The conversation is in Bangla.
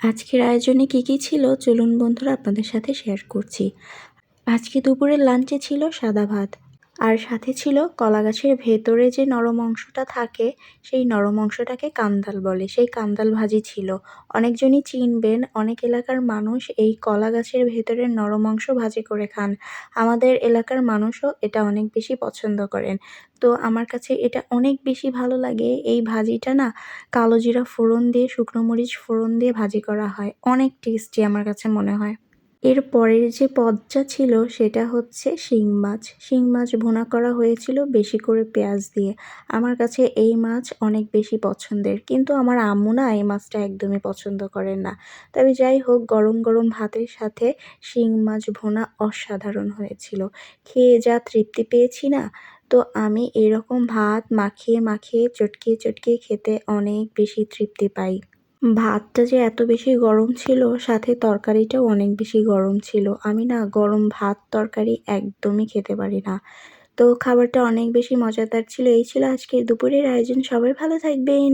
আজকের আয়োজনে কি ছিল চলুন বন্ধুরা আপনাদের সাথে শেয়ার করছি। আজকে দুপুরের লাঞ্চে ছিল সাদা ভাত, আর সাথে ছিল কলা গাছের ভেতরে যে নরম অংশটা থাকে সেই নরম অংশটাকে কান্দাল বলে, সেই কান্দাল ভাজি ছিল। অনেকজনই চিনবেন, অনেক এলাকার মানুষ এই কলা গাছের ভেতরের নরম অংশ ভাজি করে খান। আমাদের এলাকার মানুষও এটা অনেক বেশি পছন্দ করেন। তো আমার কাছে এটা অনেক বেশি ভালো লাগে। এই ভাজিটা না কালো জিরা ফোড়ন দিয়ে, শুকনো মরিচ ফোড়ন দিয়ে ভাজি করা হয়, অনেক টেস্টি আমার কাছে মনে হয়। এর পরের যে পদটা ছিল সেটা হচ্ছে শিং মাছ। শিং মাছ ভুনা করা হয়েছিল বেশি করে পেঁয়াজ দিয়ে। আমার কাছে এই মাছ অনেক বেশি পছন্দের, কিন্তু আমার আম্মু না এই মাছটা একদমই পছন্দ করেন না। তবে যাই হোক, গরম গরম ভাতের সাথে শিং মাছ ভুনা অসাধারণ হয়েছিল। খেয়ে যা তৃপ্তি পেয়েছি না, তো আমি এরকম ভাত মাখিয়ে মাখিয়ে চটকিয়ে চটকিয়ে খেতে অনেক বেশি তৃপ্তি পাই। ভাতটা যে এত বেশি গরম ছিল, সাথে তরকারিটাও অনেক বেশি গরম ছিল। আমি না গরম ভাত তরকারি একদমই খেতে পারি না। তো খাবারটা অনেক বেশি মজাদার ছিল। এই ছিল আজকের দুপুরের আয়োজন। সবাই ভালো থাকবেন।